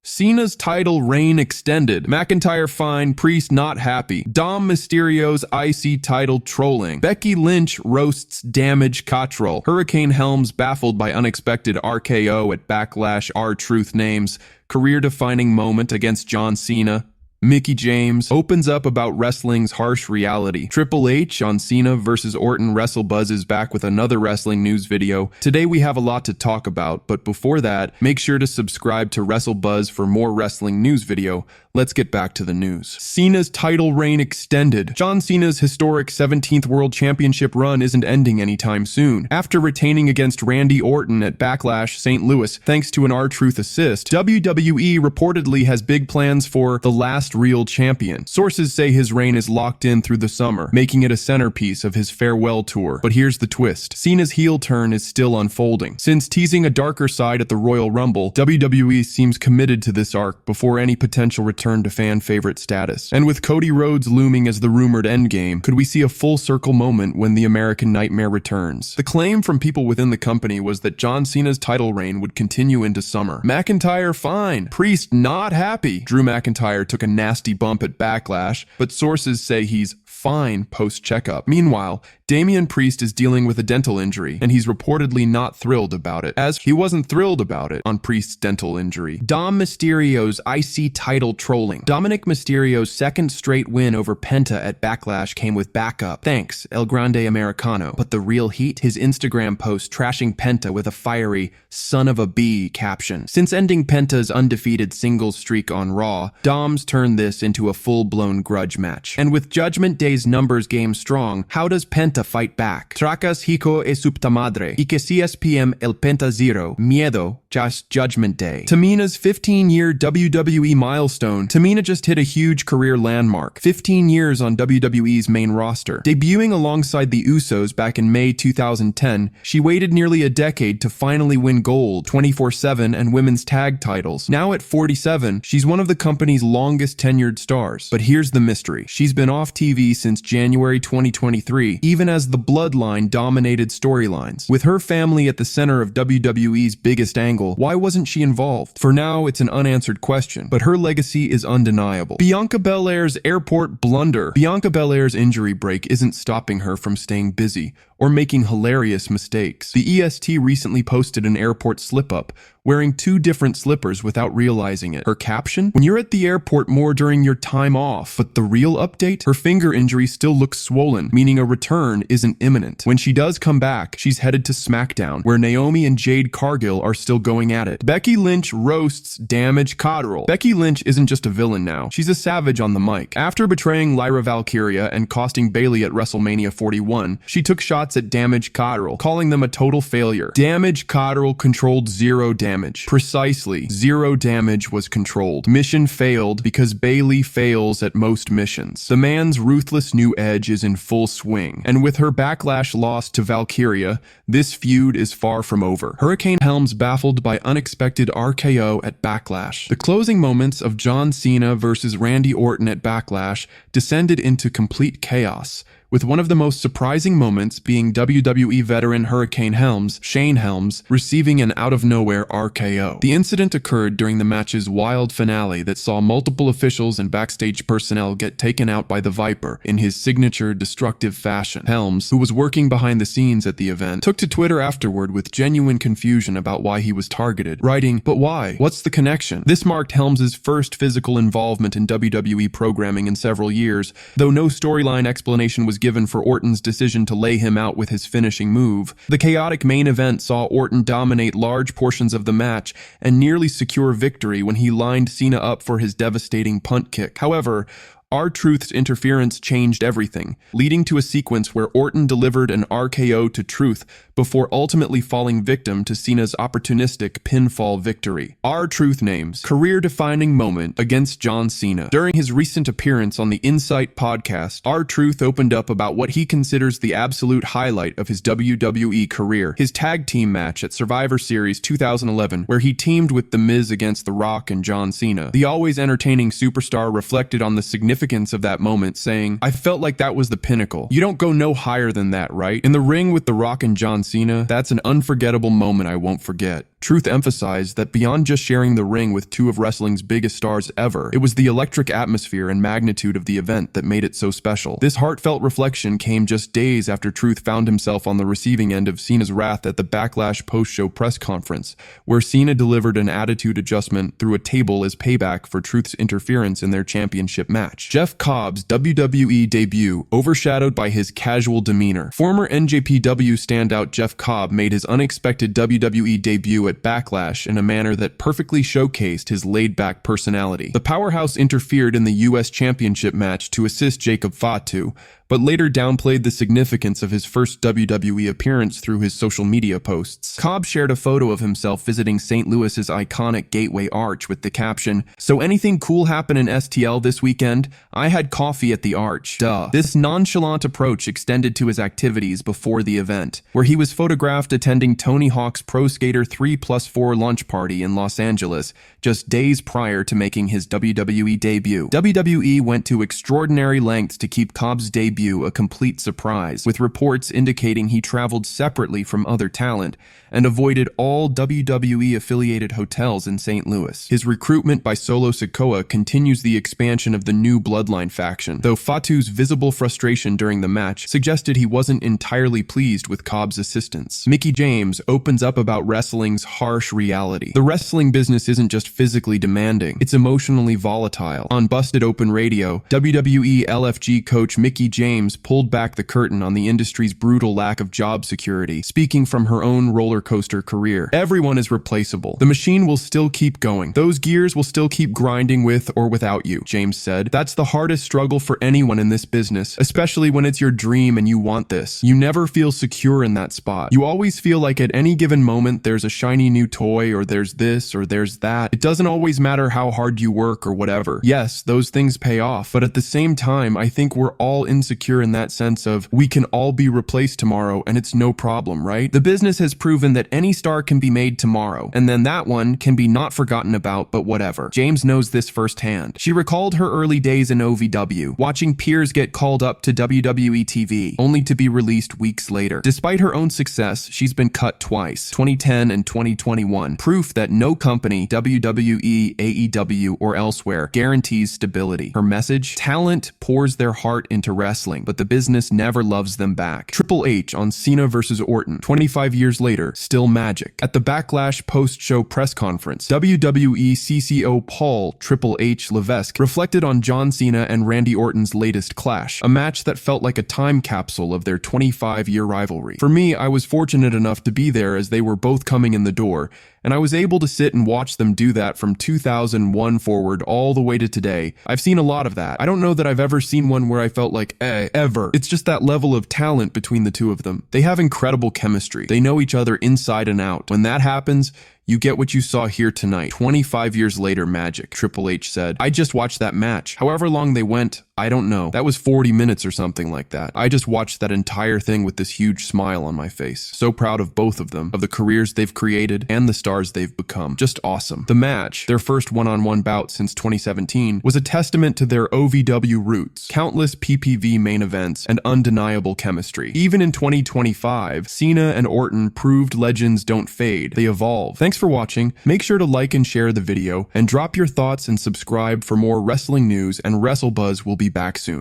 Cena's title reign extended. McIntyre fine, Priest not happy. Dom Mysterio's IC title trolling. Becky Lynch roasts damage CTRL. Hurricane Helms baffled by unexpected RKO at Backlash. R-Truth names. Career-defining moment against John Cena. Mickie James opens up about wrestling's harsh reality. Triple H on Cena vs. Orton. WrestleBuzz is back with another wrestling news video. Today we have a lot to talk about, but before that, make sure to subscribe to WrestleBuzz for more wrestling news video. Let's get back to the news. Cena's title reign extended. John Cena's historic 17th World Championship run isn't ending anytime soon. After retaining against Randy Orton at Backlash St. Louis thanks to an R-Truth assist, WWE reportedly has big plans for the last real champion. Sources say his reign is locked in through the summer, making it a centerpiece of his farewell tour. But here's the twist. Cena's heel turn is still unfolding. Since teasing a darker side at the Royal Rumble, WWE seems committed to this arc before any potential return to fan favorite status. And with Cody Rhodes looming as the rumored endgame, could we see a full circle moment when the American Nightmare returns? The claim from people within the company was that John Cena's title reign would continue into summer. McIntyre fine, Priest not happy. Drew McIntyre took a nasty bump at Backlash, but sources say he's fine post-checkup. Meanwhile, Damian Priest is dealing with a dental injury, and he's reportedly not thrilled about it, as he wasn't thrilled about it on Priest's dental injury. Dom Mysterio's IC title trolling. Dominik Mysterio's second straight win over Penta at Backlash came with backup. Thanks, El Grande Americano. But the real heat? His Instagram post trashing Penta with a fiery "son of a bee" caption. Since ending Penta's undefeated singles streak on Raw, Dom's turned this into a full-blown grudge match. And with Judgment Day's numbers game strong, how does Penta fight back? Tracas hijo e su puta madre. Y que CSPM el Penta Zero. Miedo. Just Judgment Day. Tamina's 15-year WWE milestone. Tamina just hit a huge career landmark. 15 years on WWE's main roster. Debuting alongside the Usos back in May 2010, she waited nearly a decade to finally win gold, 24/7 and women's tag titles. Now at 47, she's one of the company's longest tenured stars. But here's the mystery. She's been off TV since January 2023, even as the Bloodline dominated storylines. With her family at the center of WWE's biggest angle, why wasn't she involved? For now, it's an unanswered question, but her legacy is undeniable. Bianca Belair's airport blunder. Bianca Belair's injury break isn't stopping her from staying busy or making hilarious mistakes. The EST recently posted an airport slip-up, wearing 2 different slippers without realizing it. Her caption? When you're at the airport more during your time off. But the real update? Her finger injury still looks swollen, meaning a return isn't imminent. When she does come back, she's headed to SmackDown, where Naomi and Jade Cargill are still going at it. Becky Lynch roasts damage CTRL. Becky Lynch isn't just a villain now. She's a savage on the mic. After betraying Lyra Valkyria and costing Bayley at WrestleMania 41, she took shots at damage CTRL, calling them a total failure. Damage CTRL controlled 0 damage. Precisely, 0 damage was controlled. Mission failed because Bayley fails at most missions. The man's ruthless new edge is in full swing, and with her Backlash loss to Valkyria, this feud is far from over. Hurricane Helms baffled by unexpected RKO at Backlash. The closing moments of John Cena versus Randy Orton at Backlash descended into complete chaos, with one of the most surprising moments being WWE veteran Hurricane Helms, Shane Helms, receiving an out-of-nowhere RKO. The incident occurred during the match's wild finale that saw multiple officials and backstage personnel get taken out by the Viper in his signature destructive fashion. Helms, who was working behind the scenes at the event, took to Twitter afterward with genuine confusion about why he was targeted, writing, "But why? What's the connection?" This marked Helms' first physical involvement in WWE programming in several years, though no storyline explanation was given for Orton's decision to lay him out with his finishing move. The chaotic main event saw Orton dominate large portions of the match and nearly secure victory when he lined Cena up for his devastating punt kick. However, R-Truth's interference changed everything, leading to a sequence where Orton delivered an RKO to Truth before ultimately falling victim to Cena's opportunistic pinfall victory. R-Truth names career-defining moment against John Cena. During his recent appearance on the Insight podcast, R-Truth opened up about what he considers the absolute highlight of his WWE career, his tag team match at Survivor Series 2011, where he teamed with The Miz against The Rock and John Cena. The always entertaining superstar reflected on the significant significance of that moment, saying, "I felt like that was the pinnacle. You don't go no higher than that, right? In the ring with The Rock and John Cena, that's an unforgettable moment I won't forget." Truth emphasized that beyond just sharing the ring with two of wrestling's biggest stars ever, it was the electric atmosphere and magnitude of the event that made it so special. This heartfelt reflection came just days after Truth found himself on the receiving end of Cena's wrath at the Backlash post-show press conference, where Cena delivered an attitude adjustment through a table as payback for Truth's interference in their championship match. Jeff Cobb's WWE debut overshadowed by his casual demeanor. Former NJPW standout Jeff Cobb made his unexpected WWE debut at Backlash in a manner that perfectly showcased his laid-back personality. The powerhouse interfered in the US Championship match to assist Jacob Fatu, but later downplayed the significance of his first WWE appearance through his social media posts. Cobb shared a photo of himself visiting St. Louis's iconic Gateway Arch with the caption, "So anything cool happen in STL this weekend? I had coffee at the Arch. Duh." This nonchalant approach extended to his activities before the event, where he was photographed attending Tony Hawk's Pro Skater 3+4 launch party in Los Angeles, just days prior to making his WWE debut. WWE went to extraordinary lengths to keep Cobb's debut a complete surprise, with reports indicating he traveled separately from other talent and avoided all WWE-affiliated hotels in St. Louis. His recruitment by Solo Sikoa continues the expansion of the new Bloodline faction, though Fatu's visible frustration during the match suggested he wasn't entirely pleased with Cobb's assistance. Mickie James opens up about wrestling's harsh reality. The wrestling business isn't just physically demanding, it's emotionally volatile. On Busted Open Radio, WWE LFG coach Mickie James pulled back the curtain on the industry's brutal lack of job security, speaking from her own roller coaster career. "Everyone is replaceable. The machine will still keep going. Those gears will still keep grinding with or without you," James said. "That's the hardest struggle for anyone in this business, especially when it's your dream and you want this. You never feel secure in that spot. You always feel like at any given moment there's a shiny new toy or there's this or there's that. It doesn't always matter how hard you work or whatever. Yes, those things pay off, but at the same time, I think we're all insecure in that sense of we can all be replaced tomorrow and it's no problem, right? The business has proven that any star can be made tomorrow, and then that one can be not forgotten about, but whatever." James knows this firsthand. She recalled her early days in OVW, watching peers get called up to WWE TV, only to be released weeks later. Despite her own success, she's been cut twice, 2010 and 2021, proof that no company, WWE, AEW, or elsewhere, guarantees stability. Her message? Talent pours their heart into wrestling, but the business never loves them back. Triple H on Cena vs. Orton, 25 years later, still magic. At the Backlash post-show press conference, WWE CCO Paul Triple H Levesque reflected on John Cena and Randy Orton's latest clash, a match that felt like a time capsule of their 25-year rivalry. "For me, I was fortunate enough to be there as they were both coming in the door, and I was able to sit and watch them do that from 2001 forward all the way to today. I've seen a lot of that. I don't know that I've ever seen one where I felt like, ever. It's just that level of talent between the two of them. They have incredible chemistry. They know each other inside and out. When that happens, you get what you saw here tonight. 25 years later, magic," Triple H said. "I just watched that match. However long they went, I don't know. That was 40 minutes or something like that. I just watched that entire thing with this huge smile on my face. So proud of both of them, of the careers they've created and the stars they've become. Just awesome." The match, their first one-on-one bout since 2017, was a testament to their OVW roots, countless PPV main events, and undeniable chemistry. Even in 2025, Cena and Orton proved legends don't fade. They evolve. Thanks for watching. Make sure to like and share the video, and drop your thoughts and subscribe for more wrestling news, and WrestleBuzz will be back soon.